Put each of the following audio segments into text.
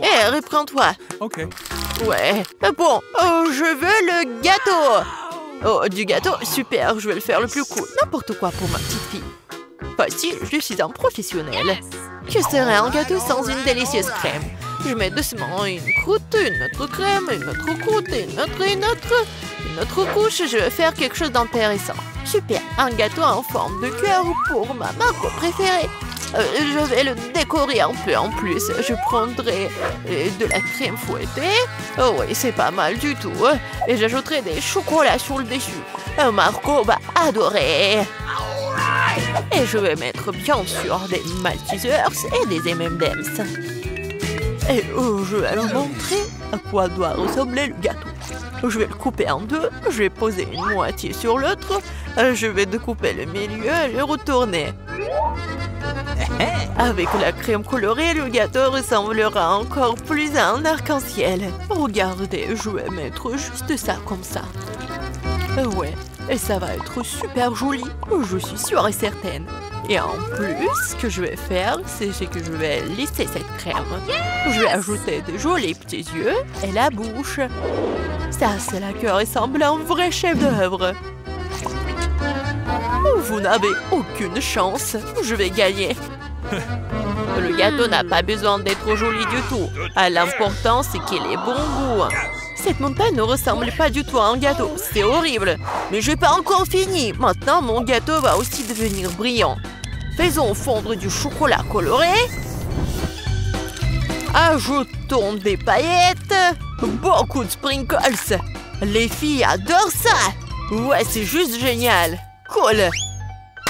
Hé, reprends-toi. Ok. Ouais. Bon, je veux le gâteau. Oh, du gâteau, super, je vais le faire le plus cool. N'importe quoi pour ma petite fille. Facile, je suis un professionnel. Que serait un gâteau sans une délicieuse crème? Je mets doucement une croûte, une autre crème, une autre croûte, une autre couche. Je vais faire quelque chose d'intéressant. Super, un gâteau en forme de cœur pour ma marque préférée. Je vais le décorer un peu en plus. Je prendrai de la crème fouettée. Oh oui, c'est pas mal du tout. Et j'ajouterai des chocolats sur le dessus. Marco va adorer. Et je vais mettre bien sûr des Maltesers et des M&M's. Et je vais vous montrer à quoi doit ressembler le gâteau. Je vais le couper en deux. Je vais poser une moitié sur l'autre. Je vais découper le milieu et le retourner. Avec la crème colorée, le gâteau ressemblera encore plus à un arc-en-ciel. Regardez, je vais mettre juste ça comme ça. Ouais, et ça va être super joli, je suis sûre et certaine. Et en plus, ce que je vais faire, c'est que je vais lisser cette crème. Je vais ajouter de jolis petits yeux et la bouche. Ça, c'est là que ressemble à un vrai chef-d'œuvre. Vous n'avez aucune chance, je vais gagner. Le gâteau n'a pas besoin d'être joli du tout. L'important, c'est qu'il ait bon goût. Cette montagne ne ressemble pas du tout à un gâteau. C'est horrible. Mais je n'ai pas encore fini. Maintenant, mon gâteau va aussi devenir brillant. Faisons fondre du chocolat coloré. Ajoutons des paillettes. Beaucoup de sprinkles. Les filles adorent ça. Ouais, c'est juste génial. Cool.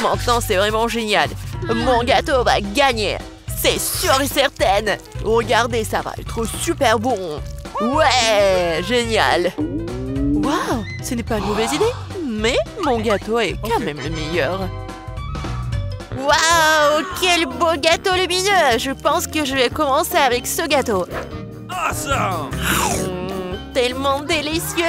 Maintenant, c'est vraiment génial. Mon gâteau va gagner. C'est sûr et certain. Regardez, ça va être super bon. Ouais, génial. Waouh, ce n'est pas une mauvaise idée. Mais mon gâteau est quand même le meilleur. Waouh, quel beau gâteau lumineux. Je pense que je vais commencer avec ce gâteau. Awesome! Tellement délicieux.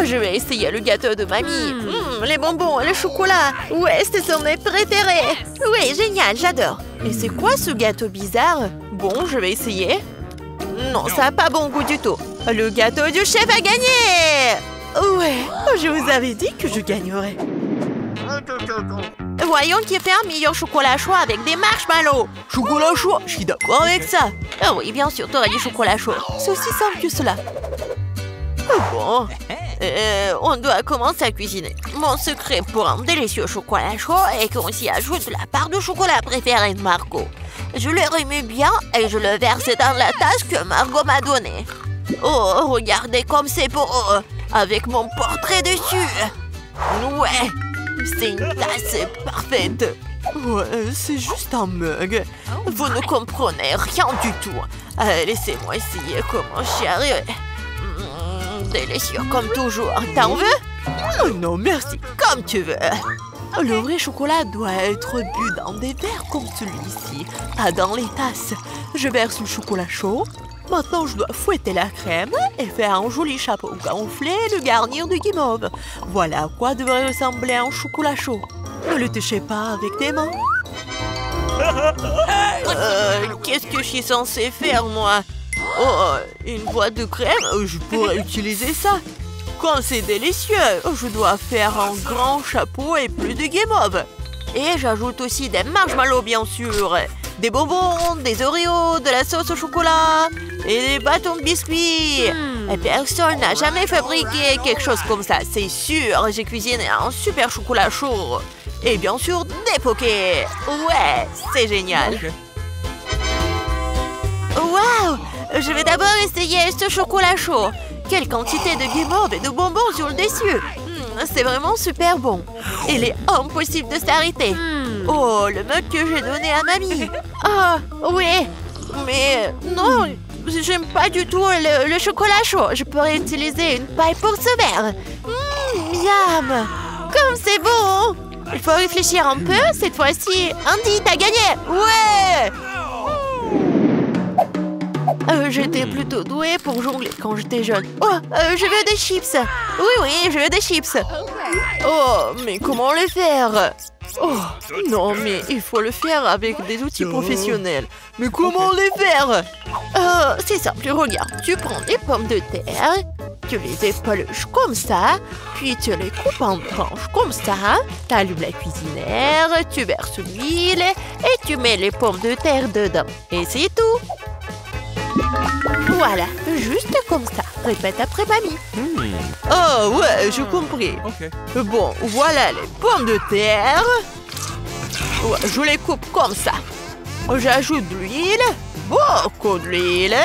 Je vais essayer le gâteau de mamie. Les bonbons, le chocolat. Ouais, ce sont mes préférés. Oui, génial, j'adore. Mais c'est quoi ce gâteau bizarre? Bon, je vais essayer. Non, ça n'a pas bon goût du tout. Le gâteau du chef a gagné. Ouais, je vous avais dit que je gagnerais. Voyons qui fait un meilleur chocolat chaud avec des marshmallows. Chocolat chaud, je suis d'accord avec ça. Ah oui, bien sûr, t'aurais du chocolat chaud. C'est aussi simple que cela. Bon, on doit commencer à cuisiner. Mon secret pour un délicieux chocolat chaud est qu'on s'y ajoute la part de chocolat préférée de Marco. Je le remets bien et je le verse dans la tasse que Margot m'a donnée. Oh, regardez comme c'est beau, avec mon portrait dessus. Ouais, c'est une tasse parfaite. Ouais, c'est juste un mug. Vous ne comprenez rien du tout. Laissez-moi essayer comment j'y arrive. Délicieux comme toujours. T'en veux? Oh non, merci. Comme tu veux. Le vrai chocolat doit être bu dans des verres comme celui-ci, pas dans les tasses. Je verse le chocolat chaud. Maintenant, je dois fouetter la crème et faire un joli chapeau gonflé et le garnir de guimauve. Voilà à quoi devrait ressembler un chocolat chaud. Ne le touchez pas avec tes mains. Qu'est-ce que je suis censée faire, moi? Oh, une boîte de crème, je pourrais utiliser ça. Quand c'est délicieux, je dois faire un grand chapeau et plus de guimauve. Et j'ajoute aussi des marshmallows, bien sûr. Des bonbons, des Oreos, de la sauce au chocolat et des bâtons de biscuits. Et personne n'a jamais fabriqué quelque chose comme ça, c'est sûr. J'ai cuisiné un super chocolat chaud. Et bien sûr, des pokés. Ouais, c'est génial. Waouh! Je vais d'abord essayer ce chocolat chaud. Quelle quantité de guimauve et de bonbons sur le dessus. C'est vraiment super bon. Il est impossible de s'arrêter. Oh, le mug que j'ai donné à mamie. Ah, oui. Mais non, j'aime pas du tout le chocolat chaud. Je pourrais utiliser une paille pour ce verre. Miam. Comme c'est bon. Il faut réfléchir un peu. Cette fois-ci, Andy, t'as gagné. Ouais. J'étais plutôt douée pour jongler quand j'étais jeune. Oh, je veux des chips. Oui, je veux des chips. Oh, mais comment les faire? Oh, non, mais il faut le faire avec des outils professionnels. Mais comment les faire? C'est simple, regarde. Tu prends des pommes de terre, tu les épluches comme ça, puis tu les coupes en tranches comme ça. Tu allumes la cuisinière, tu verses l'huile et tu mets les pommes de terre dedans. Et c'est tout. Voilà, juste comme ça. Répète après mamie. Oh ouais, j'ai compris. Bon, voilà les pommes de terre. Ouais, je les coupe comme ça. J'ajoute de l'huile, beaucoup de l'huile.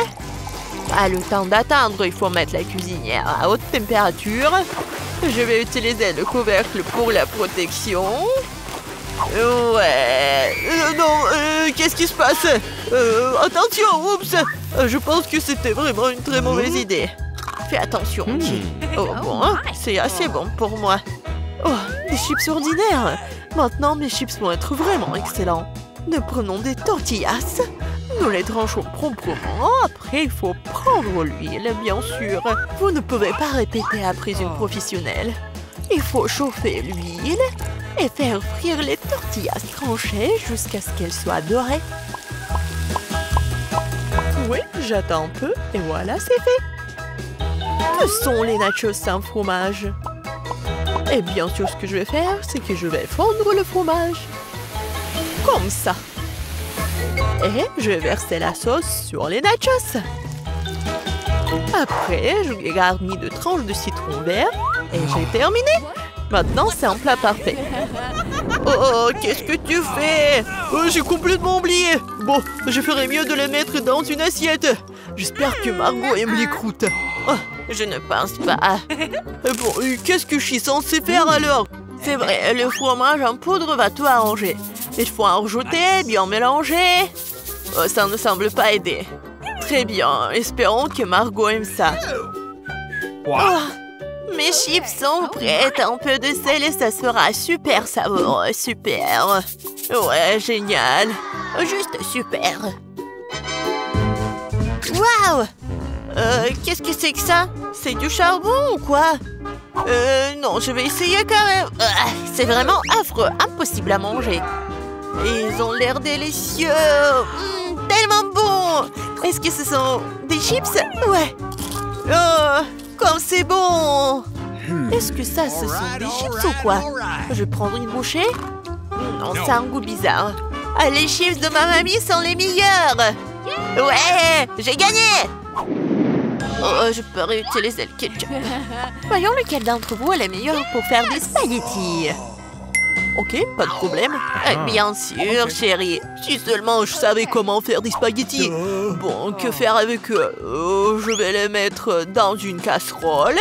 Le temps d'attendre, il faut mettre la cuisinière à haute température. Je vais utiliser le couvercle pour la protection. Ouais. Non, qu'est-ce qui se passe? Attention, oups. Je pense que c'était vraiment une très mauvaise idée. Fais attention, Chi. Oh bon, c'est assez bon pour moi. Oh, des chips ordinaires. Maintenant, mes chips vont être vraiment excellents. Nous prenons des tortillas. Nous les tranchons proprement. Après, il faut prendre l'huile, bien sûr. Vous ne pouvez pas répéter après une professionnelle. Il faut chauffer l'huile et faire frire les tortillas tranchées jusqu'à ce qu'elles soient dorées. Oui, j'attends un peu et voilà, c'est fait. Que sont les nachos sans fromage? Et bien sûr, ce que je vais faire, c'est que je vais fondre le fromage. Comme ça. Et je vais verser la sauce sur les nachos. Après, je les garnis de tranches de citron vert. Et j'ai terminé. Maintenant, c'est un plat parfait. Oh, qu'est-ce que tu fais? J'ai complètement oublié. Bon, je ferais mieux de les mettre dans une assiette. J'espère que Margot aime les croûtes. Oh, je ne pense pas. Bon, qu'est-ce que je suis censée faire alors? C'est vrai, le fromage en poudre va tout arranger. Il faut en rajouter, bien mélanger. Oh, ça ne semble pas aider. Très bien, espérons que Margot aime ça. Oh, mes chips sont prêtes. Un peu de sel et ça sera super savoureux, super. Ouais, génial. Juste super. Waouh! Qu'est-ce que c'est que ça? C'est du charbon ou quoi? Non, je vais essayer quand même. C'est vraiment affreux, impossible à manger. Ils ont l'air délicieux. Tellement bon. Est-ce que ce sont des chips? Ouais. Oh, comme c'est bon. Est-ce que ça, ce sont des chips ou quoi? Je vais prendre une bouchée. Non, ça a un goût bizarre. Les chips de ma mamie sont les meilleurs. Ouais, j'ai gagné. Oh, je peux réutiliser le ketchup. Voyons lequel d'entre vous est le meilleur pour faire des spaghettis. Ok, pas de problème. Bien sûr, chérie. Si seulement je savais comment faire des spaghettis. Bon, que faire avec eux? Je vais les mettre dans une casserole.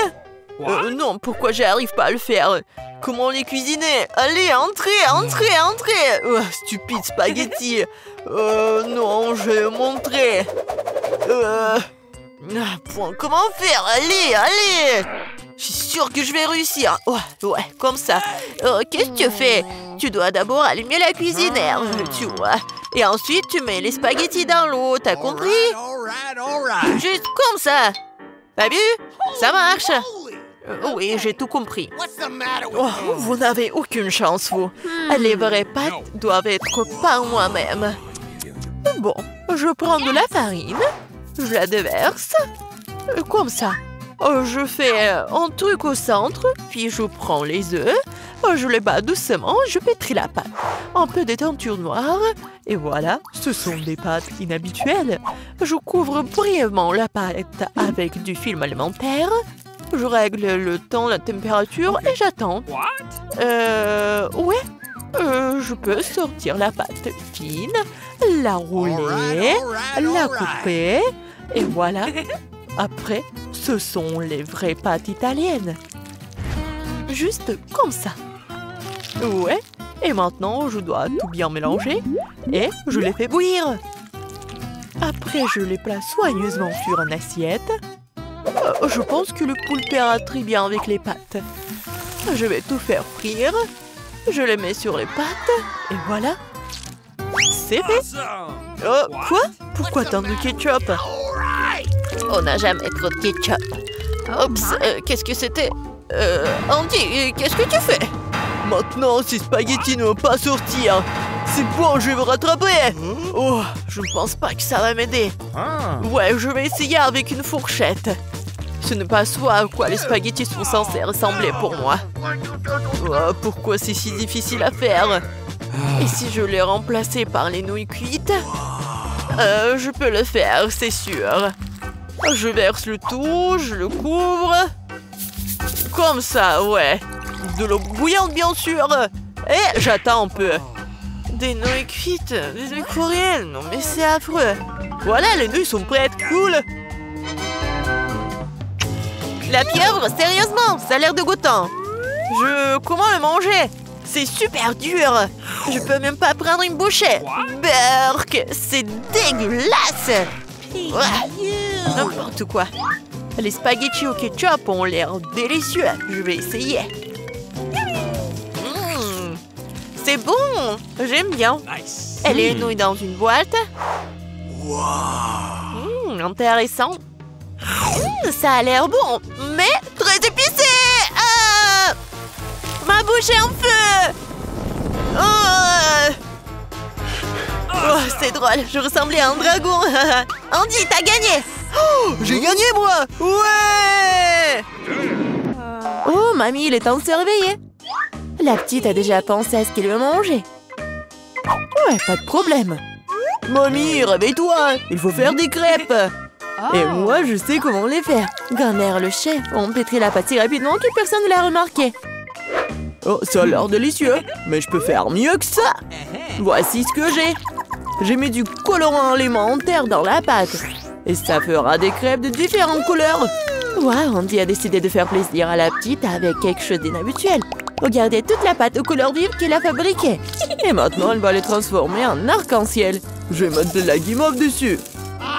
Non, pourquoi j'arrive pas à le faire? Comment les cuisiner? Allez, entrez, entrez, entrez. Stupide spaghetti. Non, je vais montrer. Comment faire? Allez, allez. Je suis sûre que je vais réussir. Ouais, comme ça. Qu'est-ce que tu fais? Tu dois d'abord allumer la cuisinière, tu vois. Et ensuite, tu mets les spaghettis dans l'eau, t'as compris? Juste comme ça. T'as vu? Ça marche. Oui, j'ai tout compris. Vous n'avez aucune chance, vous. Les vraies pâtes doivent être par moi-même. Bon, je prends de la farine. Je la déverse. Comme ça. Je fais un truc au centre, puis je prends les œufs, je les bats doucement, je pétris la pâte. Un peu de teinture noire, et voilà, ce sont des pâtes inhabituelles. Je couvre brièvement la pâte avec du film alimentaire. Je règle le temps, la température, et j'attends. Ouais, je peux sortir la pâte fine, la rouler, la couper, et voilà. Après, ce sont les vraies pâtes italiennes. Juste comme ça. Ouais. Et maintenant, je dois tout bien mélanger. Et je les fais bouillir. Après, je les place soigneusement sur une assiette. Je pense que le poulpe ira très bien avec les pâtes. Je vais tout faire frire. Je les mets sur les pâtes. Et voilà. C'est fait. Quoi? Pourquoi tant de ketchup? On n'a jamais trop de ketchup. Oups, qu'est-ce que c'était? Andy, qu'est-ce que tu fais? Maintenant, ces spaghettis ne vont pas sortir. C'est bon, je vais me rattraper. Oh, je ne pense pas que ça va m'aider. Ouais, je vais essayer avec une fourchette. Ce n'est pas ce à quoi les spaghettis sont censés ressembler pour moi. Oh, pourquoi c'est si difficile à faire? Et si je les remplaçais par les nouilles cuites? Je peux le faire, c'est sûr. Je verse le tout, je le couvre. Comme ça, ouais. De l'eau bouillante, bien sûr. Et j'attends un peu. Des nouilles cuites, des nouilles coréennes. Non, mais c'est affreux. Voilà, les nouilles sont prêtes, cool. La pieuvre, sérieusement, ça a l'air dégoûtant. Comment le manger? C'est super dur. Je peux même pas prendre une bouchée. Berk, c'est dégueulasse. N'importe quoi. Les spaghettis au ketchup ont l'air délicieux. Je vais essayer. C'est bon. J'aime bien. Et les nouilles dans une boîte. Intéressant. Ça a l'air bon, mais très épicé. Ma bouche est en feu. Oh, c'est drôle, je ressemblais à un dragon. Andy, t'as gagné. Oh, j'ai gagné, moi. Ouais. Oh, mamie, il est temps de se réveiller. La petite a déjà pensé à ce qu'elle veut manger. Ouais, pas de problème. Mamie, réveille-toi, il faut faire des crêpes. Et moi, je sais comment les faire. Grand-mère, le chef, ont pétri la pâte si rapidement que personne ne l'a remarqué. Oh, ça a l'air délicieux, mais je peux faire mieux que ça. Voici ce que j'ai. J'ai mis du colorant alimentaire dans la pâte. Et ça fera des crêpes de différentes couleurs. Wow, Andy a décidé de faire plaisir à la petite avec quelque chose d'inhabituel. Regardez toute la pâte aux couleurs vives qu'elle a fabriquée. Et maintenant, elle va les transformer en arc-en-ciel. Je vais mettre de la guimauve dessus.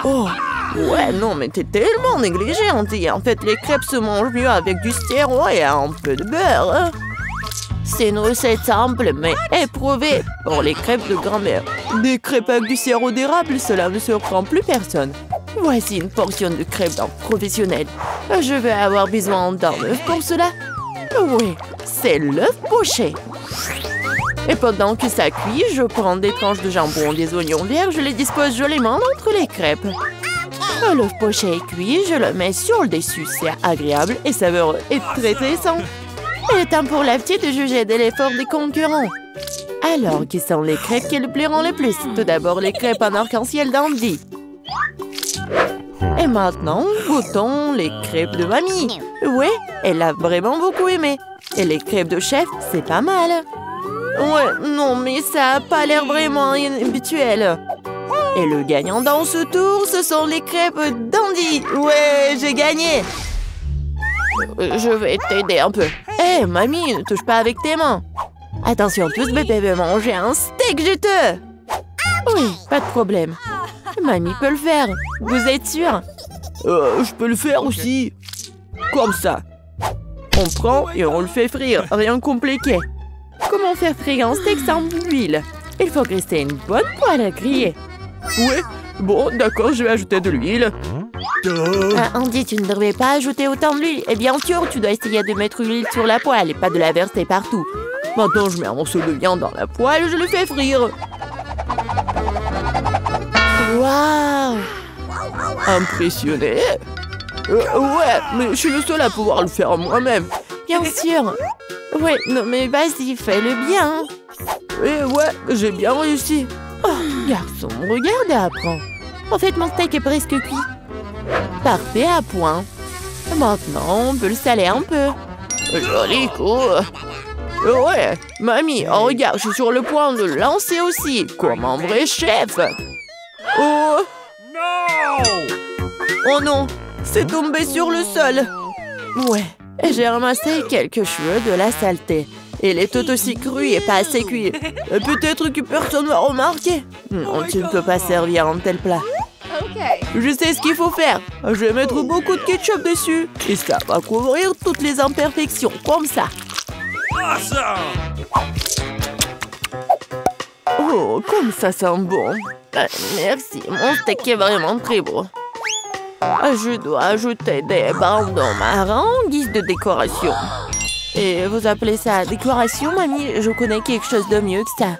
Oh, ouais, non, mais t'es tellement négligée, Andy. En fait, les crêpes se mangent mieux avec du sirop et un peu de beurre. Hein. C'est une recette simple, mais éprouvée pour les crêpes de grand-mère. Des crêpes avec du sirop d'érable, cela ne surprend plus personne. Voici une portion de crêpes d'un professionnel. Je vais avoir besoin d'un œuf pour cela. Oui, c'est l'œuf poché. Et pendant que ça cuit, je prends des tranches de jambon, des oignons verts, je les dispose joliment entre les crêpes. L'œuf poché est cuit, je le mets sur le dessus. C'est agréable et savoureux et très sain. Il est temps pour la petite de juger de l'effort des concurrents. Alors, qui sont les crêpes qui lui plairont le plus? Tout d'abord, les crêpes en arc-en-ciel d'Andy. Et maintenant, goûtons les crêpes de mamie. Ouais, elle a vraiment beaucoup aimé. Et les crêpes de chef, c'est pas mal. Ouais, non, mais ça a pas l'air vraiment habituel. Et le gagnant dans ce tour, ce sont les crêpes d'Andy. Ouais, j'ai gagné. Je vais t'aider un peu. Hé, mamie, ne touche pas avec tes mains. Attention, tout ce bébé veut manger un steak juteux. Oui, pas de problème. Mamie peut le faire. Vous êtes sûr? Je peux le faire aussi. Comme ça. On prend et on le fait frire. Rien de compliqué. Comment faire frire un steak sans huile? Il faut graisser une bonne poêle à griller. Ouais, bon, d'accord, je vais ajouter de l'huile. Andy, tu ne devrais pas ajouter autant de l'huile. Et bien sûr, tu dois essayer de mettre l'huile sur la poêle et pas de la verser partout. Maintenant, je mets un morceau de viande dans la poêle et je le fais frire. Waouh! Impressionné? Ouais, mais je suis le seul à pouvoir le faire moi-même. Bien sûr. Ouais, non mais vas-y, fais-le bien. Ouais, j'ai bien réussi. Oh, garçon, regarde et apprends. En fait, mon steak est presque cuit. Parfait à point. Maintenant, on peut le saler un peu. Joli coup. Ouais, mamie, oh, regarde, je suis sur le point de le lancer aussi, comme un vrai chef. Oh! Oh non, c'est tombé sur le sol. Ouais, j'ai ramassé quelques cheveux de la saleté. Il est tout aussi cru et pas assez cuit. Peut-être que personne ne va remarquer. Non, tu ne peux pas servir un tel plat. Je sais ce qu'il faut faire. Je vais mettre beaucoup de ketchup dessus. Et ça va couvrir toutes les imperfections, comme ça. Oh, comme ça sent bon. Merci, mon steak est vraiment très beau. Je dois ajouter des bandeaux marrons en guise de décoration. Et vous appelez ça décoration, mamie? Je connais quelque chose de mieux que ça.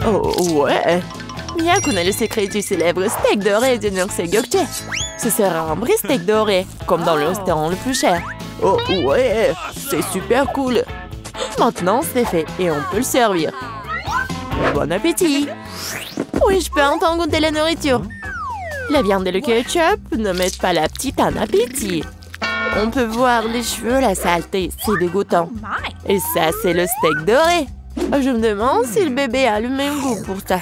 Oh, ouais. Mia connaît le secret du célèbre steak doré de Nurse Gökçe. Ce sera un vrai steak doré, comme dans le restaurant le plus cher. Oh, ouais. C'est super cool. Maintenant, c'est fait et on peut le servir. Bon appétit! Oui, je peux enfin goûter la nourriture. La viande et le ketchup ne mettent pas la petite en appétit. On peut voir les cheveux, la saleté, c'est dégoûtant. Et ça, c'est le steak doré. Je me demande si le bébé a le même goût pour ça.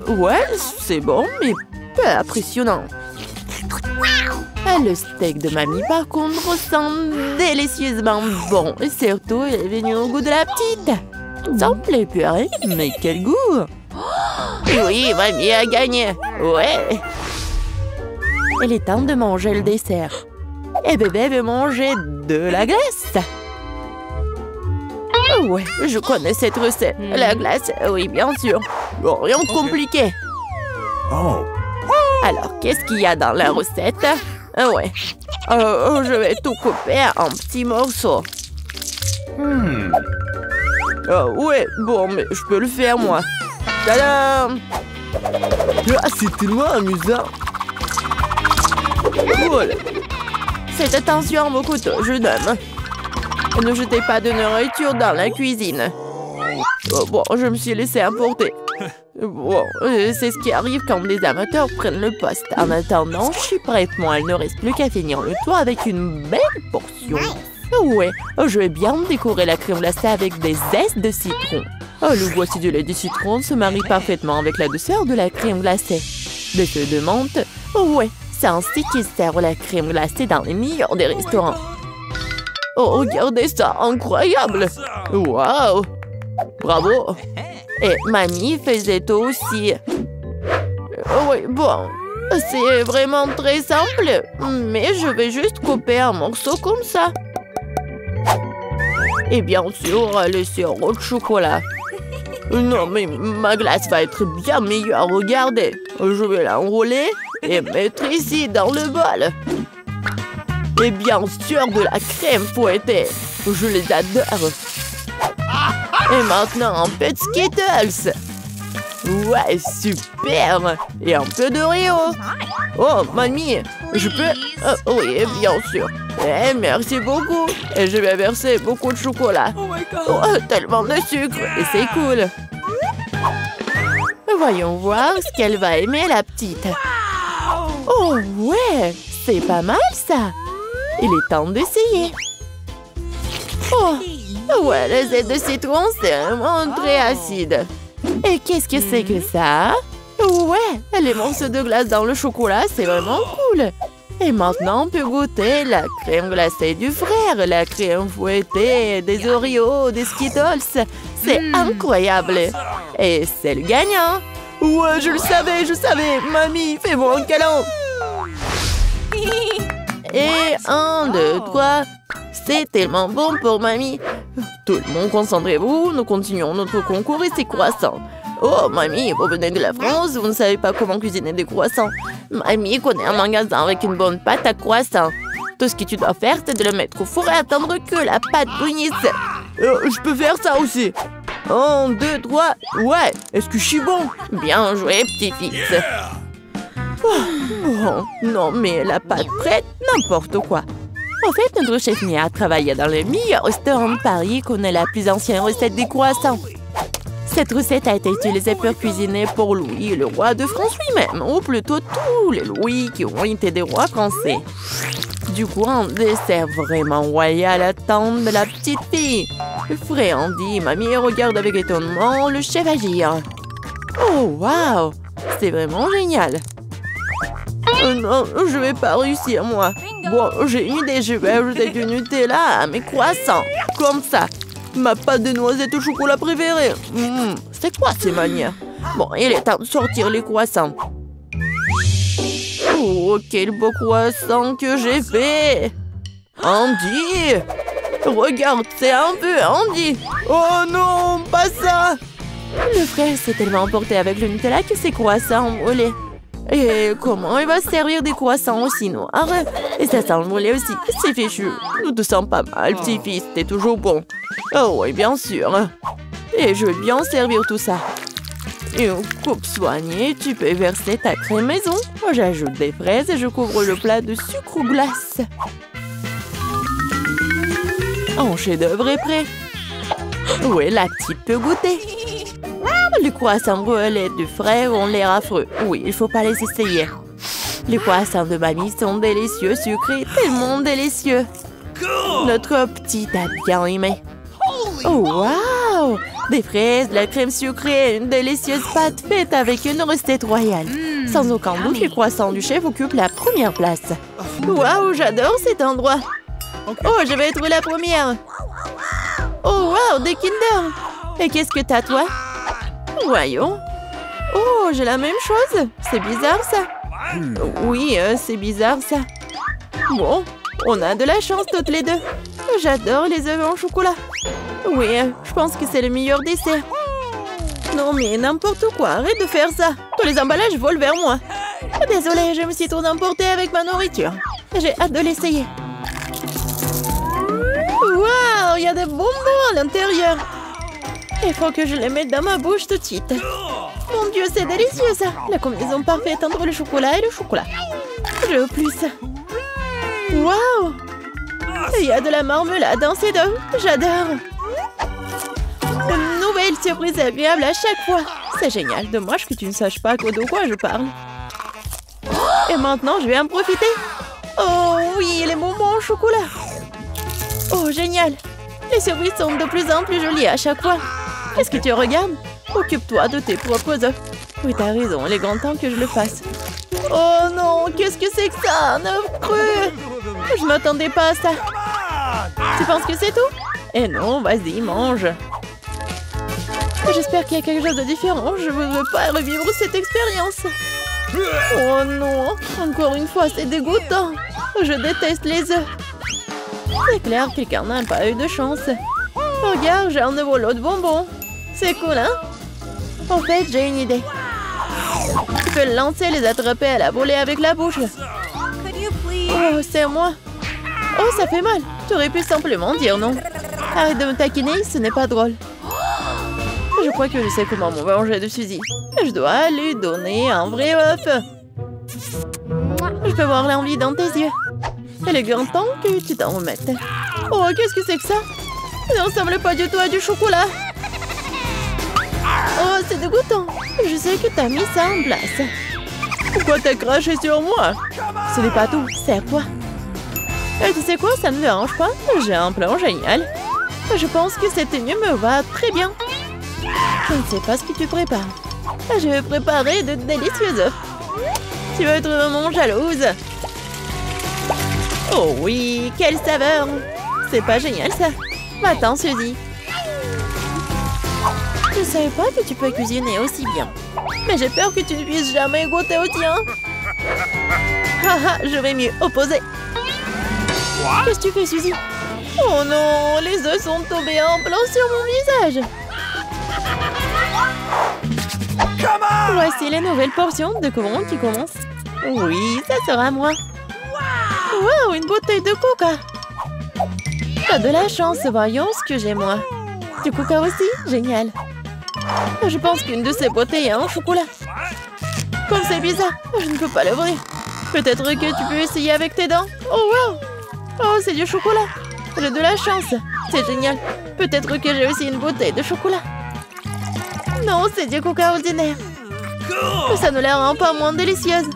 Ouais, c'est bon, mais peu impressionnant. Le steak de mamie, par contre, sent délicieusement bon. Et surtout, il est venu au goût de la petite. Ça me plaît, purée, mais quel goût! Oui, mamie a gagné. Ouais. Il est temps de manger le dessert. Et bébé veut manger de la glace. Ouais, je connais cette recette. La glace, oui, bien sûr. Bon, rien de compliqué. Alors, qu'est-ce qu'il y a dans la recette? Ouais. Je vais tout couper en petits morceaux. Ouais, bon, mais je peux le faire, moi. Tadam! Ah, c'est tellement amusant. Voilà. Faites attention à vos couteaux, jeune homme. Ne jetez pas de nourriture dans la cuisine. Bon, je me suis laissé emporter. Bon, c'est ce qui arrive quand des amateurs prennent le poste. En attendant, je suis prête, moi. Il ne reste plus qu'à finir le tour avec une belle portion. Ouais, je vais bien décorer la crème glacée avec des zestes de citron. Le voici du lait de citron se marie parfaitement avec la douceur de la crème glacée. Des feuilles de menthe. Ouais, c'est ainsi qu'ils servent la crème glacée dans les meilleurs des restaurants. Oh, regardez ça, incroyable! Waouh! Bravo! Et mamie faisait tout aussi. Oui, bon, c'est vraiment très simple, mais je vais juste couper un morceau comme ça. Et bien sûr, le sirop de chocolat. Non, mais ma glace va être bien meilleure, regardez. Je vais l'enrouler et mettre ici dans le bol. Et bien sûr, de la crème fouettée. Je les adore. Et maintenant, un peu de Skittles. Ouais, super. Et un peu d'Oreo. Oh, mamie, je peux... oui, bien sûr. Eh, merci beaucoup. Et je vais verser beaucoup de chocolat. Oh, tellement de sucre. Et c'est cool. Voyons voir ce qu'elle va aimer, la petite. Oh, ouais. C'est pas mal, ça. Il est temps d'essayer. Oh, ouais, le zeste de citron, c'est vraiment très acide. Et qu'est-ce que c'est que ça? Ouais, les morceaux de glace dans le chocolat, c'est vraiment cool. Et maintenant, on peut goûter la crème glacée du frère, la crème fouettée, des Oreos, des Skittles. C'est incroyable. Et c'est le gagnant. Ouais, je le savais, je savais. Mamie, fais-moi un câlin. Et 1, 2, 3. C'est tellement bon pour mamie. Tout le monde, concentrez-vous. Nous continuons notre concours et c'est croissants. Oh, mamie, vous venez de la France, vous ne savez pas comment cuisiner des croissants. Mamie connaît un magasin avec une bonne pâte à croissants. Tout ce que tu dois faire, c'est de le mettre au four et attendre que la pâte brunisse. Je peux faire ça aussi. 1, 2, 3. Ouais, est-ce que je suis bon? Bien joué, petit-fils. Bon, non, mais la pâte prête, n'importe quoi. En fait, notre chef Mia a travaillé dans le meilleur restaurant de Paris et connaît la plus ancienne recette des croissants. Cette recette a été utilisée pour cuisiner pour Louis, le roi de France lui-même, ou plutôt tous les Louis qui ont été des rois français. Du coup, un dessert vraiment royal attend de la petite fille. Fréandie, mamie regarde avec étonnement le chef agir. Oh, waouh! C'est vraiment génial! Non, je vais pas réussir, moi. Bon, j'ai une idée, je vais ajouter du Nutella à mes croissants. Comme ça. Ma pâte de noisette au chocolat préférée. C'est quoi ces manières? Bon, il est temps de sortir les croissants. Oh, quel beau croissant que j'ai fait! Andy! Regarde, c'est un peu Andy! Oh non, pas ça! Le frère s'est tellement emporté avec le Nutella que ses croissants ont brûlé. Et comment il va se servir des croissants aussi noirs? Et ça sent le brûlé aussi. C'est fichu. Nous te sens pas mal, petit-fils. T'es toujours bon. Oh oui, bien sûr. Et je vais bien servir tout ça. Une coupe soignée, tu peux verser ta crème maison. J'ajoute des fraises et je couvre le plat de sucre ou glace. Un chef-d'œuvre est prêt. Oui, la petite peut goûter. Les croissants brûlés du frère ont l'air affreux. Oui, il faut pas les essayer. Les croissants de mamie sont délicieux, sucrés, tellement délicieux. Notre petite a bien aimé. Oh, waouh! Des fraises, de la crème sucrée, une délicieuse pâte faite avec une recette royale. Sans aucun doute, les croissants du chef occupent la première place. Waouh, j'adore cet endroit. Oh, je vais être la première. Oh, waouh, des Kinder. Et qu'est-ce que t'as, toi? Voyons. Oh, j'ai la même chose. C'est bizarre, ça. Oui, c'est bizarre, ça. Bon, on a de la chance toutes les deux. J'adore les œufs en chocolat. Oui, je pense que c'est le meilleur dessert. Non, mais n'importe quoi. Arrête de faire ça. Tous les emballages volent vers moi. Désolée, je me suis trop emportée avec ma nourriture. J'ai hâte de l'essayer. Waouh, il y a des bonbons à l'intérieur. Il faut que je les mette dans ma bouche tout de suite. Mon Dieu, c'est délicieux ça. La combinaison parfaite entre le chocolat et le chocolat. Je veux plus. Waouh. Il y a de la marmelade dans ces deux. J'adore. Une nouvelle surprise agréable à chaque fois. C'est génial. Dommage que tu ne saches pas de quoi je parle. Et maintenant, je vais en profiter. Oh oui, les bonbons au chocolat. Oh, génial. Les surprises sont de plus en plus jolies à chaque fois. Qu'est-ce que tu regardes? Occupe-toi de tes propres œufs. Oui, t'as raison, il est grand temps que je le fasse. Oh non, qu'est-ce que c'est que ça? Un œuf cru. Je m'attendais pas à ça. Tu penses que c'est tout? Eh non, vas-y, mange. J'espère qu'il y a quelque chose de différent. Je ne veux pas revivre cette expérience. Oh non, encore une fois, c'est dégoûtant. Je déteste les œufs. C'est clair, quelqu'un n'a pas eu de chance. Regarde, j'ai un nouveau lot de bonbons. C'est cool, hein? En fait, j'ai une idée. Tu peux le lancer et les attraper à la volée avec la bouche. Oh, c'est moi. Oh, ça fait mal. Tu aurais pu simplement dire non. Arrête de me taquiner, ce n'est pas drôle. Je crois que je sais comment me venger de Suzy. Je dois lui donner un vrai œuf. Je peux voir l'envie dans tes yeux. Il est grand temps que tu t'en remettes. Oh, qu'est-ce que c'est que ça? Ça ne ressemble pas du tout à du chocolat. Oh, c'est dégoûtant. Je sais que t'as mis ça en place. Pourquoi t'as craché sur moi? Ce n'est pas tout, c'est à toi. Et tu sais quoi, ça ne me dérange pas. J'ai un plan génial. Je pense que cette tenue me va très bien. Je ne sais pas ce que tu prépares. Je vais préparer de délicieux œufs. Tu vas être vraiment jalouse. Oh oui, quelle saveur! C'est pas génial ça? Va-t'en, Suzy. Je savais pas que tu peux cuisiner aussi bien. Mais j'ai peur que tu ne puisses jamais goûter au tien. Haha, je vais mieux opposer. Qu'est-ce que tu fais, Suzy? Oh non, les œufs sont tombés en plein sur mon visage. Voici les nouvelles portions. Découvrons qui commence. Oui, ça sera moi. Wow, une bouteille de coca. T'as de la chance, voyons ce que j'ai moi. Du coca aussi? Génial. Je pense qu'une de ces bouteilles est en chocolat. Comme c'est bizarre, je ne peux pas l'ouvrir. Peut-être que tu peux essayer avec tes dents. Oh wow. Oh, c'est du chocolat. J'ai de la chance. C'est génial. Peut-être que j'ai aussi une bouteille de chocolat. Non, c'est du coca ordinaire. Mais ça ne la rend pas moins délicieuse.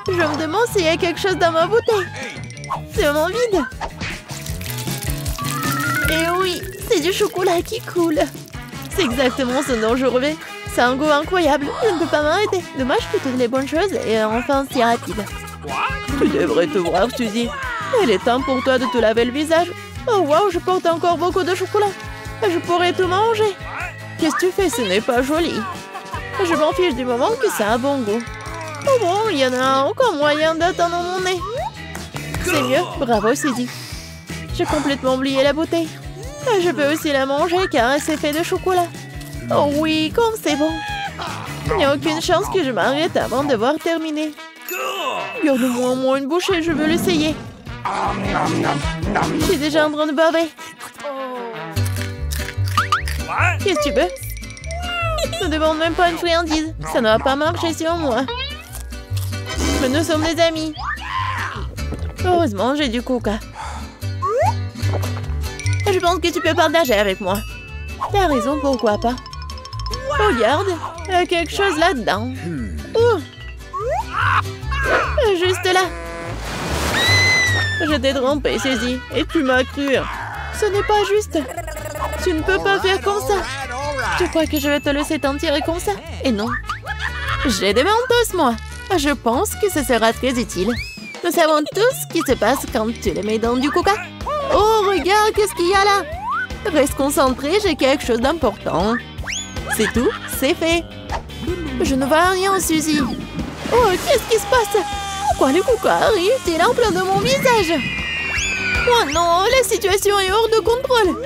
Je me demande s'il y a quelque chose dans ma bouteille. C'est vraiment vide. Et oui, c'est du chocolat qui coule. C'est exactement ce dont je rêvais. C'est un goût incroyable. Je ne peux pas m'arrêter. Dommage que toutes les bonnes choses et enfin si rapide. Tu devrais te voir, Suzy. Il est temps pour toi de te laver le visage. Oh wow, je porte encore beaucoup de chocolat. Je pourrais tout manger. Qu'est-ce que tu fais? Ce n'est pas joli. Je m'en fiche du moment que ça a bon goût. Oh bon, il y en a encore moyen d'attendre mon nez. C'est mieux, bravo Suzy. J'ai complètement oublié la bouteille. Je peux aussi la manger car c'est fait de chocolat. Oh oui, comme c'est bon. Il n'y a aucune chance que je m'arrête avant d'avoir terminé. Garde-moi au moins une bouchée, je veux l'essayer. Je suis déjà en train de baver. Qu'est-ce que tu veux? Ne demande même pas une friandise. Ça ne va pas marcher sur moi. Mais nous sommes des amis. Heureusement, j'ai du coca. Je pense que tu peux partager avec moi. T'as raison, pourquoi pas? Regarde, il y a quelque chose là-dedans. Juste là. Je t'ai trompé, Suzy, et tu m'as cru. Ce n'est pas juste. Tu ne peux pas faire comme ça. Tu crois que je vais te laisser t'en tirer comme ça? Et non. J'ai des mentos, moi. Je pense que ce sera très utile. Nous savons tous ce qui se passe quand tu les mets dans du coca. Oh, regarde, qu'est-ce qu'il y a là? Reste concentré, j'ai quelque chose d'important. C'est tout, c'est fait. Je ne vois rien, Suzy. Oh, qu'est-ce qui se passe? Pourquoi le coca arrive-t-il en plein de mon visage? Oh non, la situation est hors de contrôle.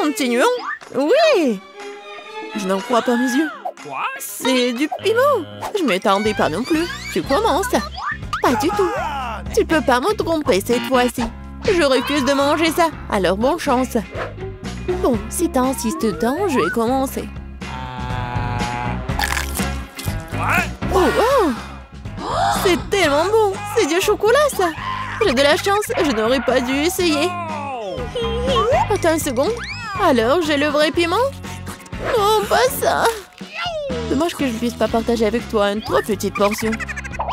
Continuons. Oui. Je n'en crois pas mes yeux. C'est du piment. Je m'attendais pas non plus. Tu commences. Pas du tout. Tu peux pas me tromper cette fois-ci. Je refuse de manger ça. Alors bonne chance. Bon, si t'insistes tant, je vais commencer. Oh, wow. C'est tellement bon. C'est du chocolat, ça. J'ai de la chance. Je n'aurais pas dû essayer. Attends une seconde. Alors, j'ai le vrai piment? Non, pas ça. Dommage que je ne puisse pas partager avec toi une trop petite portion.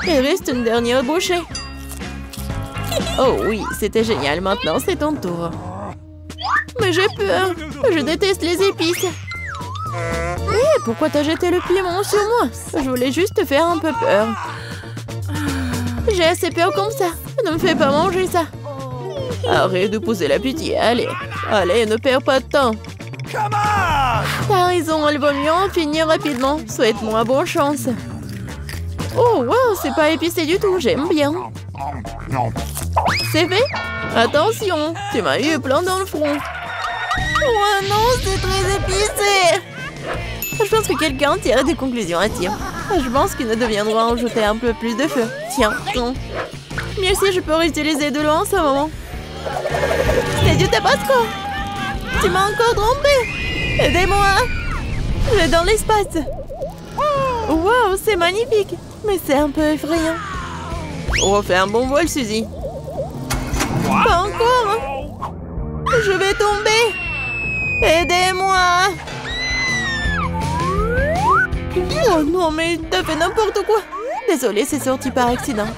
Il reste une dernière bouchée. Oh oui, c'était génial. Maintenant, c'est ton tour. Mais j'ai peur. Je déteste les épices. Hé, pourquoi t'as jeté le piment sur moi? Je voulais juste te faire un peu peur. J'ai assez peur comme ça. Ne me fais pas manger ça. Arrête de pousser la pitié. Allez, allez, ne perds pas de temps. T'as raison, il vaut mieux en finir rapidement. Souhaite-moi bonne chance. Oh, wow, c'est pas épicé du tout. J'aime bien. C'est fait? Attention, tu m'as eu plein dans le front. Oh non, c'est très épicé. Je pense que quelqu'un tire des conclusions à tir. Je pense qu'il nous deviendra en jeter un peu plus de feu. Tiens, non. Mieux si je peux réutiliser de l'eau en ce moment. C'est du tabasco. Tu m'as encore trompé. Aidez-moi. Je suis dans l'espace. Wow, c'est magnifique. Mais c'est un peu effrayant. Refais un bon vol, Suzy. Pas encore. Je vais tomber. Aidez-moi. Oh non, mais t'as fait n'importe quoi. Désolée, c'est sorti par accident.